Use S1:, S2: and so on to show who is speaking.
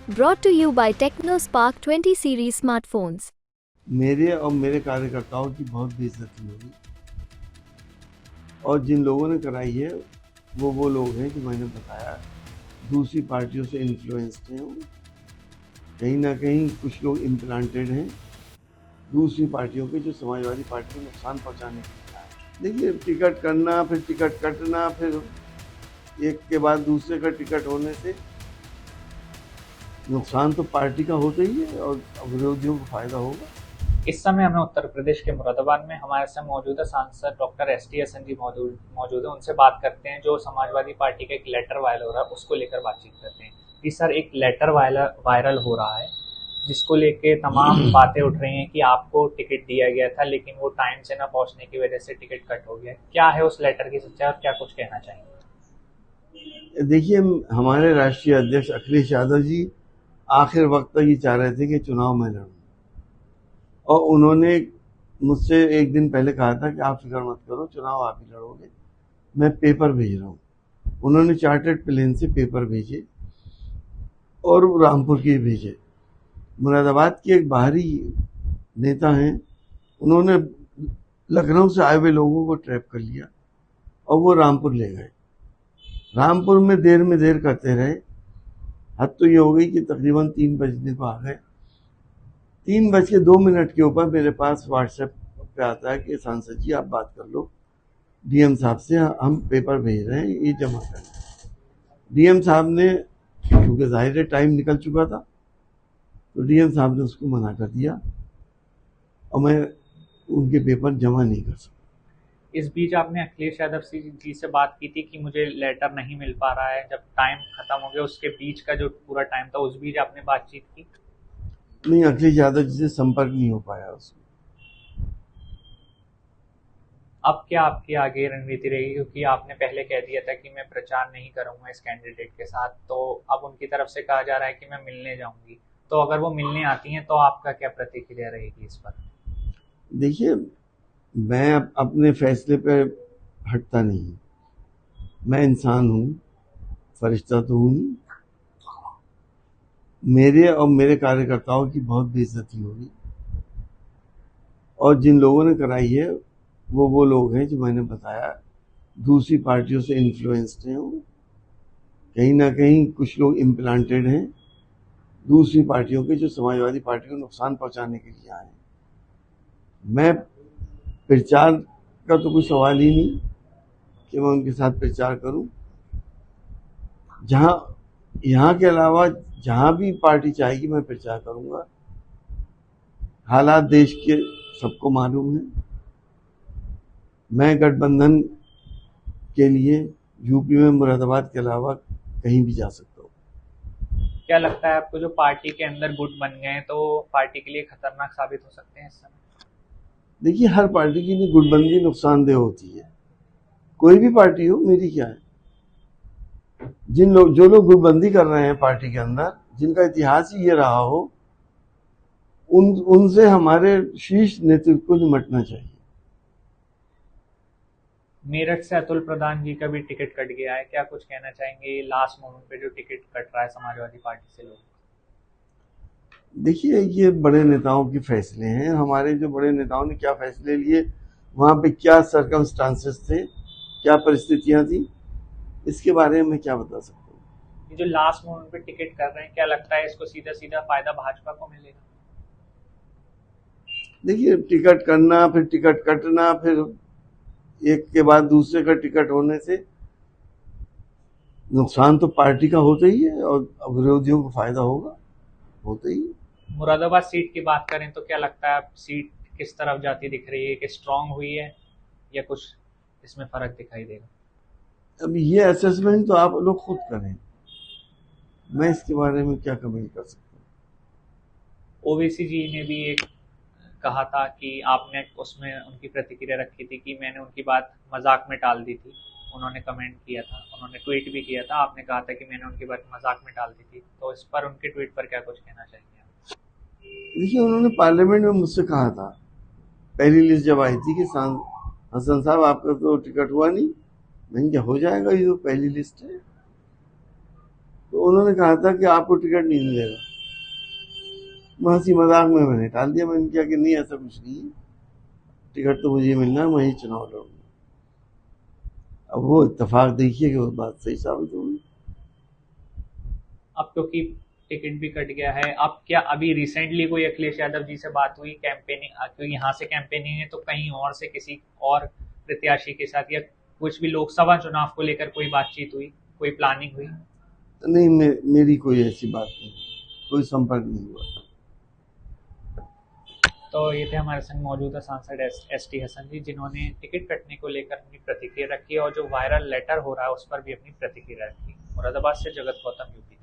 S1: Brought to you by TechnoSpark 20 series smartphones.
S2: मेरे और मेरे कार्यकर्ताओं की बहुत बेइज्जती होगी और जिन लोगों ने कराई है वो लोग हैं जो मैंने बताया दूसरी पार्टियों से इन्फ्लुएंस्ड हैं। कहीं ना कहीं कुछ लोग इम्प्लांटेड हैं दूसरी पार्टियों के जो समाजवादी पार्टी को नुकसान पहुंचाने के लिए आए। देखिए, टिकट करना फिर टिकट कटना फिर एक के बाद दूसरे का टिकट होने से नुकसान तो पार्टी का होता ही है और विरोधियों को फायदा होगा।
S3: इस समय हमें उत्तर प्रदेश के मुरादाबाद में हमारे साथ मौजूदा सांसद डॉक्टर एस.टी. हसन जी मौजूद है। उनसे बात करते हैं। जो समाजवादी पार्टी का एक लेटर वायरल हो रहा है उसको लेकर बातचीत करते हैं कि सर, एक लेटर वायरल हो रहा है जिसको लेके तमाम बातें उठ रही हैं कि आपको टिकट दिया गया था लेकिन वो टाइम से ना पहुंचने की वजह से टिकट कट हो गया। क्या है उस लेटर की सच्चाई और क्या कुछ कहना चाहेंगे?
S2: देखिए, हमारे राष्ट्रीय अध्यक्ष अखिलेश यादव जी आखिर वक्त तक ये चाह रहे थे कि चुनाव में लड़ूं और उन्होंने मुझसे एक दिन पहले कहा था कि आप फिक्र मत करो, चुनाव आप ही लड़ोगे, मैं पेपर भेज रहा हूँ। उन्होंने चार्टर्ड प्लेन से पेपर भेजे और रामपुर के भेजे। मुरादाबाद के एक बाहरी नेता हैं, उन्होंने लखनऊ से आए हुए लोगों को ट्रैप कर लिया और वो रामपुर ले गए। रामपुर में देर करते रहे। हद तो ये हो गई कि तकरीबन 3 बजने को आ गए। 3:02 के ऊपर मेरे पास व्हाट्सएप पे आता है कि सांसद जी आप बात कर लो डीएम साहब से, हम पेपर भेज रहे हैं, ये जमा करना। डीएम साहब ने, क्योंकि जाहिर है टाइम निकल चुका था, तो डीएम साहब ने उसको मना कर दिया और मैं उनके पेपर जमा नहीं कर सकता।
S3: इस बीच आपने अखिलेश यादव जी से बात की थी कि मुझे लेटर नहीं मिल पा रहा है, जब टाइम खत्म हो गया उसके बीच का जो पूरा टाइम था उस बीच आपने बातचीत की?
S2: नहीं, अखिलेश यादव जी से संपर्क नहीं हो पाया उसमें।
S3: अब क्या आपकी आगे रणनीति रहेगी, क्योंकि आपने पहले कह दिया था कि मैं प्रचार नहीं करूंगा इस कैंडिडेट के साथ, तो अब उनकी तरफ से कहा जा रहा है कि मैं मिलने जाऊंगी, तो अगर वो मिलने आती हैं तो आपका क्या प्रतिक्रिया रहेगी इस पर?
S2: देखिए, मैं अपने फैसले पे हटता नहीं। मैं इंसान हूँ, फरिश्ता तो हूँ नहीं। मेरे और मेरे कार्यकर्ताओं की बहुत बेइज्जती होगी और जिन लोगों ने कराई है वो लोग हैं जो मैंने बताया दूसरी पार्टियों से इन्फ्लुएंस्ड हैं। कहीं ना कहीं कुछ लोग इम्प्लांटेड हैं दूसरी पार्टियों के जो समाजवादी पार्टी को नुकसान पहुंचाने के लिए आए। मैं प्रचार का तो कोई सवाल ही नहीं कि मैं उनके साथ प्रचार करूं। यहाँ के अलावा जहां भी पार्टी चाहेगी मैं प्रचार करूंगा। हालात देश के सबको मालूम है। मैं गठबंधन के लिए यूपी में मुरादाबाद के अलावा कहीं भी जा सकता हूँ।
S3: क्या लगता है आपको, जो पार्टी के अंदर गुट बन गए हैं तो पार्टी के लिए खतरनाक साबित हो सकते हैं इस समय?
S2: देखिए, हर पार्टी के लिए गुटबंदी नुकसानदेह होती है, कोई भी पार्टी हो, मेरी क्या है। जो लोग गुटबंदी कर रहे हैं पार्टी के अंदर, जिनका इतिहास ही ये रहा हो, उनसे हमारे शीर्ष नेतृत्व को निपटना चाहिए।
S3: मेरठ से अतुल प्रधान जी का भी टिकट कट गया है, क्या कुछ कहना चाहेंगे लास्ट मोमेंट पे जो टिकट कट रहा है समाजवादी पार्टी से लोग?
S2: देखिए, ये बड़े नेताओं के फैसले हैं। हमारे जो बड़े नेताओं ने क्या फैसले लिए, वहां पे क्या सर्कमस्टांसेस थे, क्या परिस्थितियां थी, इसके बारे में क्या बता सकता हूँ।
S3: ये जो लास्ट मोमेंट पे टिकट कर रहे हैं, क्या लगता है इसको सीधा सीधा फायदा भाजपा को मिलेगा?
S2: देखिए, टिकट करना फिर टिकट कटना फिर एक के बाद दूसरे का टिकट होने से नुकसान तो पार्टी का होता ही है और विरोधियों को फायदा होता ही है।
S3: मुरादाबाद सीट की बात करें तो क्या लगता है, सीट किस तरफ जाती दिख रही है, कि स्ट्रांग हुई है या कुछ इसमें फर्क दिखाई देगा?
S2: अब ये असेसमेंट तो आप लोग खुद करें, मैं इसके बारे में क्या कमेंट कर सकता हूँ।
S3: ओवैसी जी ने भी एक कहा था कि आपने उसमें उनकी प्रतिक्रिया रखी थी कि मैंने उनकी बात मजाक में टाल दी थी। उन्होंने कमेंट किया था, उन्होंने ट्वीट भी किया था, आपने कहा था कि मैंने उनकी बात मजाक में टाल दी थी, तो इस पर उनके ट्वीट पर क्या कुछ कहना चाहेंगे आप?
S2: देखिए, उन्होंने पार्लियामेंट में मुझसे कहा था, पहली लिस्ट जब आई थी कि हसन साहब आपका तो टिकट हुआ नहीं। मैंने क्या हो जाएगा, ये तो पहली लिस्ट है। तो उन्होंने कहा था कि आपको टिकट नहीं मिलेगा। मैं हंसी मजाक में मैंने टाल दिया। मैंने किया कि नहीं, ऐसा कुछ नहीं है, टिकट तो मुझे मिलना है, मैं ही चुनाव लड़ूंगा। अब वो इत्तेफाक देखिए कि वो बात सही साबित होगी।
S3: अब क्योंकि टिकट भी कट गया है, अब क्या अभी रिसेंटली कोई अखिलेश यादव जी से बात हुई कैंपेनिंग, क्योंकि यहाँ से कैंपेनिंग है तो कहीं और से किसी और प्रत्याशी के साथ या कुछ भी लोकसभा चुनाव को लेकर कोई बातचीत हुई, कोई प्लानिंग हुई?
S2: नहीं, मेरी कोई ऐसी बात नहीं, कोई संपर्क नहीं हुआ।
S3: तो ये थे हमारे संग मौजूदा सांसद एसटी हसन जी, जिन्होंने टिकट कटने को लेकर अपनी प्रतिक्रिया रखी और जो वायरल लेटर हो रहा है उस पर भी अपनी प्रतिक्रिया रखी। मुरादाबाद से जगत गौतम, यूपी।